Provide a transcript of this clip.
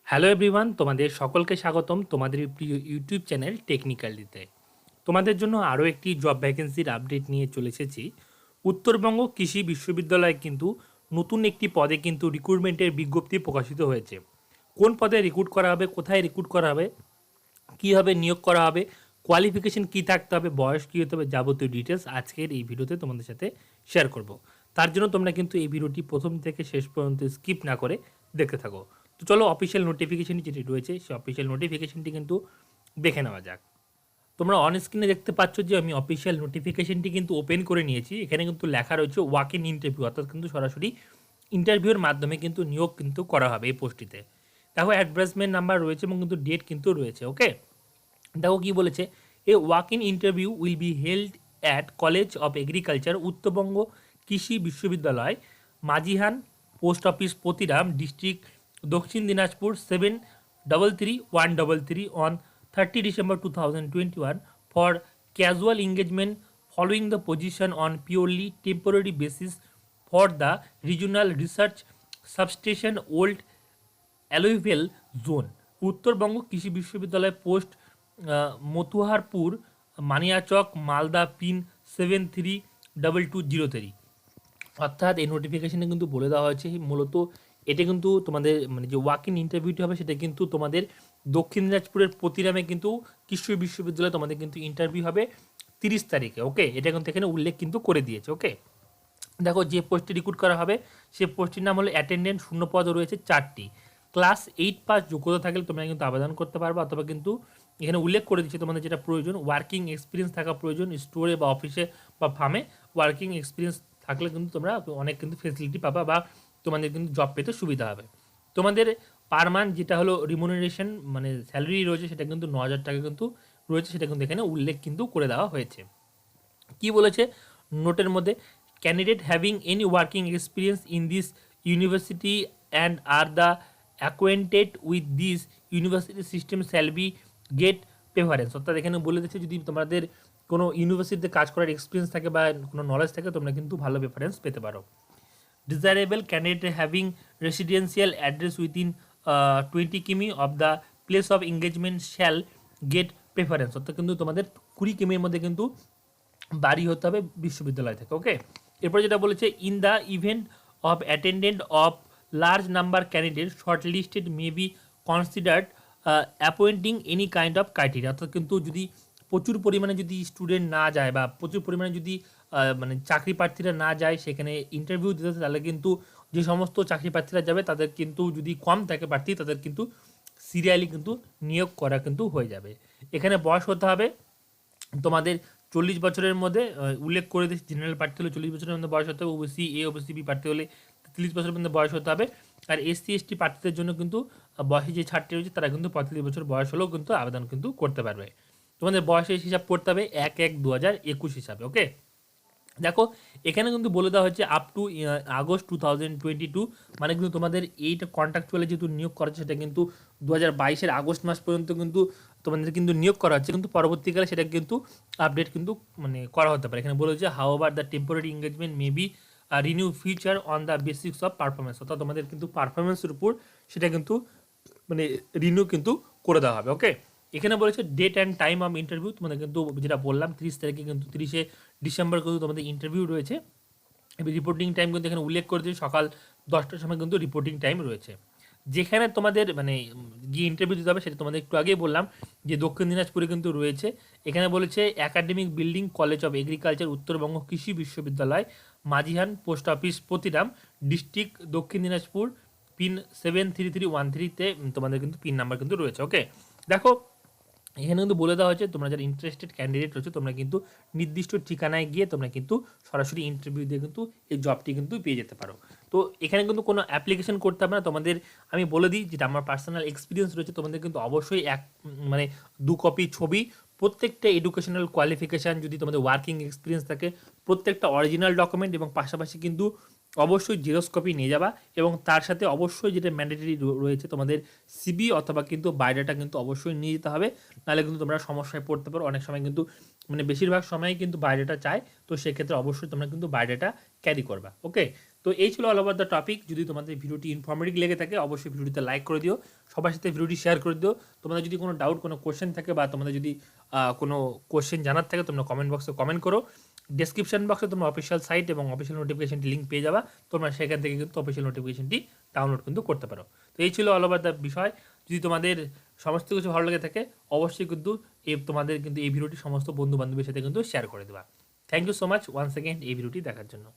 Hello everyone, তোমাদের সকলকে স্বাগতম তোমাদের প্রিয় ইউটিউব চ্যানেল টেকনিক্যালিতে। তোমাদের জন্য আরও একটি জব ভ্যাকেন্সির আপডেট নিয়ে চলে এসেছি। উত্তরবঙ্গ কৃষি বিশ্ববিদ্যালয়ে কিন্তু নতুন একটি পদে কিন্তু রিক্রুটমেন্টের বিজ্ঞপ্তি প্রকাশিত হয়েছে। কোন পদে রিক্রুট করা হবে, কোথায় রিক্রুট করা হবে, কীভাবে নিয়োগ করা হবে, কোয়ালিফিকেশন কী থাকতে হবে, বয়স কী হতে হবে, যাবতীয় ডিটেলস আজকের এই ভিডিওতে তোমাদের সাথে শেয়ার করব। তার জন্য তোমরা কিন্তু এই ভিডিওটি প্রথম থেকে শেষ পর্যন্ত স্কিপ না করে দেখতে থাকো। তো চলো অফিসিয়াল নোটিফিকেশনটি যেটি রয়েছে সেই অফিসিয়াল নোটিফিকেশনটি কিন্তু দেখে নেওয়া যাক। তোমরা অন স্ক্রিনে দেখতে পাচ্ছ যে আমি অফিসিয়াল নোটিফিকেশনটি কিন্তু ওপেন করে নিয়েছি। এখানে কিন্তু লেখা রয়েছে ওয়াক ইন ইন্টারভিউ, অর্থাৎ কিন্তু সরাসরি ইন্টারভিউর মাধ্যমে কিন্তু নিয়োগ কিন্তু করা হবে এই পোস্টটিতে। দেখো অ্যাডভার্টাইজমেন্ট নাম্বার রয়েছে এবং কিন্তু ডেট কিন্তু রয়েছে। ওকে, দেখো কি বলেছে, a walk in interview will be held at college of agriculture Uttarbanga কৃষি বিশ্ববিদ্যালয়, মাঝিহান, পোস্ট অফিস প্রতিরাম, ডিস্ট্রিক্ট দক্ষিণ Dinajpur 733133 on 30 December 2021 for casual engagement following the position on purely temporary basis for the regional research substation old alluvial zone, Uttarbanga কৃষি বিশ্ববিদ্যালয়, post Matuharpur, Maniachak, Malda, pin 732203। অর্থাৎ এই নোটিফিকেশানে কিন্তু বলে দেওয়া হয়েছে মূলত এটা কিন্তু তোমাদের মানে যে ওয়াক ইন ইন্টারভিউটি হবে সেটা কিন্তু তোমাদের দক্ষিণ দিনাজপুরের প্রতিরামে কিন্তু কৃষি বিশ্ববিদ্যালয়ে তোমাদের কিন্তু ইন্টারভিউ হবে 30 তারিখে। ওকে, এটা কিন্তু এখানে উল্লেখ কিন্তু করে দিয়েছে। ওকে, দেখো যে পোস্টে রিক্রুট করা হবে সে পোস্টটির নাম হলো অ্যাটেন্ডেন্ট, শূন্য পদ রয়েছে 4টি। ক্লাস 8 পাস যোগ্যতা থাকলে তোমরা কিন্তু আবেদন করতে পারবে, অথবা কিন্তু এখানে উল্লেখ করে দিচ্ছে তোমাদের যেটা প্রয়োজন ওয়ার্কিং এক্সপিরিয়েন্স থাকা প্রয়োজন, স্টোরে বা অফিসে বা ফার্মে ওয়ার্কিং এক্সপিরিয়েন্স থাকলে কিন্তু তোমরা অনেক কিন্তু ফেসিলিটি পাবা বা তোমাদের কিন্তু জব পেতে সুবিধা হবে। তোমাদের পার মান্থ যেটা হলো রিমুনারেশন মানে স্যালারি রয়েছে সেটা কিন্তু 9,000 টাকা কিন্তু রয়েছে, সেটা কিন্তু এখানে উল্লেখ কিন্তু করে দেওয়া হয়েছে। কি বলেছে নোটের মধ্যে, candidate having any working experience in this university and are the acquainted with this university system shall be get preference. অর্থাৎ এখানে বলে দিচ্ছে যদি তোমাদের কোনো ইউনিভার্সিটিতে কাজ করার এক্সপিরিয়েন্স থাকে বা কোনো নলেজ থাকে তোমরা কিন্তু ভালো প্রেফারেন্স পেতে পারো। Desirable candidate having residential address within 20 কিমি of the place of engagement shall gate preference. অর্থাৎ কিন্তু তোমাদের 20 কিমির মধ্যে কিন্তু বাড়ি হতে হবে বিশ্ববিদ্যালয় থেকে। ওকে, এরপর যেটা বলেছে, in the event of attendant of large number candidate short listed may be considered appointing any kind of criteria. অর্থাৎ কিন্তু যদি প্রচুর পরিমাণে যদি স্টুডেন্ট না যায় বা প্রচুর পরিমাণে যদি মানে চাকরি প্রার্থীরা না যায় সেখানে ইন্টারভিউ দিতে, তাহলে কিন্তু যে সমস্ত চাকরি প্রার্থীরা যাবে তাদের কিন্তু যদি কম থাকে প্রার্থী তাদের কিন্তু সিরিয়ালি কিন্তু নিয়োগ করা কিন্তু হয়ে যাবে। এখানে বয়স হতে হবে তোমাদের 40 বছরের মধ্যে, উল্লেখ করে দিয়েছে জেনারেল প্রার্থী হলে 40 বছরের মধ্যে বয়স হতে হবে, ওবিসি এ ওবিসি বি প্রার্থী হলে 30 বছরের মধ্যে বয়স হতে হবে। আর এসসি এসটি প্রার্থীদের জন্য কিন্তু বয়সে যে ছাড়টি রয়েছে তারা কিন্তু 35 বছর বয়স হলেও কিন্তু আবেদন কিন্তু করতে পারবে। তোমাদের বয়সের হিসাব করতে হবে 1/1/2021 হিসাবে। ওকে, দেখো এখানে কিন্তু বলে দেওয়া হচ্ছে আপ টু আগস্ট 2022, মানে কিন্তু তোমাদের এইটা কন্ট্রাকচুয়ালি যেহেতু নিয়োগ করা হচ্ছে সেটা কিন্তু 2022-এর আগস্ট মাস পর্যন্ত কিন্তু তোমাদের কিন্তু নিয়োগ করা হচ্ছে, কিন্তু পরবর্তীকালে সেটা কিন্তু আপডেট কিন্তু মানে করা হতে পারে। এখানে বলেছে how over the temporary engagement may be renew future on the basics of performance. অর্থাৎ তোমাদের কিন্তু পারফরমেন্সের উপর সেটা কিন্তু মানে রিনিউ কিন্তু করে দেওয়া হবে। ওকে, এখানে বলেছে date and time of interview, তোমাদের কিন্তু যেটা বললাম 30 তারিখে কিন্তু 30শে ডিসেম্বর কিন্তু তোমাদের ইন্টারভিউ রয়েছে। এবার রিপোর্টিং টাইম কিন্তু এখানে উল্লেখ করে দিয়েছে সকাল 10টার সময় কিন্তু রিপোর্টিং টাইম রয়েছে। যেখানে তোমাদের মানে গিয়ে ইন্টারভিউ দিতে হবে সেটা তোমাদের একটু আগেই বললাম যে দক্ষিণ দিনাজপুরে কিন্তু রয়েছে। এখানে বলেছে academic building, college of agriculture Uttarbanga কৃষি বিশ্ববিদ্যালয়, মাঝিহান, পোস্ট অফিস প্রতিরাম, ডিস্ট্রিক্ট দক্ষিণ দিনাজপুর, পিন 733133-তে তোমাদের কিন্তু পিন নাম্বার কিন্তু রয়েছে। ওকে, দেখো এখানে কিন্তু বলে দেওয়া হয়েছে তোমরা যারা ইন্টারেস্টেড ক্যান্ডিডেট রয়েছে তোমরা কিন্তু নির্দিষ্ট ঠিকানায় গিয়ে তোমরা কিন্তু সরাসরি ইন্টারভিউ দিয়ে কিন্তু এই জবটি কিন্তু পেয়ে যেতে পারো। তো এখানে কিন্তু কোনো অ্যাপ্লিকেশন করতে হবে না তোমাদের। আমি বলে দিই যেটা আমার পার্সোনাল এক্সপিরিয়েন্স রয়েছে, তোমাদের কিন্তু অবশ্যই মানে 2 কপি ছবি, প্রত্যেকটা এডুকেশনাল কোয়ালিফিকেশান, যদি তোমাদের ওয়ার্কিং এক্সপিরিয়েন্স থাকে প্রত্যেকটা অরিজিনাল ডকুমেন্ট, এবং পাশাপাশি কিন্তু অবশ্যই জেরক্স কপি নিয়ে যাবা, এবং তার সাথে অবশ্যই যেটা ম্যান্ডেটরি রয়েছে তোমাদের সিবি অথবা কিন্তু বায়োডাটা কিন্তু অবশ্যই নিয়ে যেতে হবে, নাহলে কিন্তু তোমরা সমস্যায় পড়তে পারো। অনেক সময় কিন্তু মানে বেশিরভাগ সময়ই কিন্তু বায়োডাটা চায়, তো সেক্ষেত্রে অবশ্যই তোমরা কিন্তু বায়োডাটা ক্যারি করবা। ওকে, তো এই ছিল অল ওভার দ্য টপিক। যদি তোমাদের ভিডিওটি ইনফরমেটিভ লেগে থাকে অবশ্যই ভিডিওটিতে লাইক করে দিও, সবার সাথে ভিডিওটি শেয়ার করে দিও। তোমাদের যদি কোনো ডাউট, কোনো কোশ্চেন থাকে বা তোমাদের যদি কোনো কোশ্চেন জানার থাকে তোমরা কমেন্ট বক্সে কমেন্ট করো। ডেসক্রিপশন বক্সে তোমরা অফিসিয়াল সাইট এবং অফিসিয়াল নোটিফিকেশনটি লিঙ্ক পেয়ে যাবা, তোমরা সেখান থেকে কিন্তু অফিসিয়াল নোটিফিকেশনটি ডাউনলোড কিন্তু করতে পারো। তো এই ছিল অল ওভার দ্য বিষয়। যদি তোমাদের সমস্ত কিছু ভালো লেগে থাকে অবশ্যই কিন্তু তোমাদের কিন্তু এই ভিডিওটি সমস্ত বন্ধু বান্ধবের সাথে কিন্তু শেয়ার করে দেবা। Thank you so much once second এই ভিডিওটি দেখার জন্য।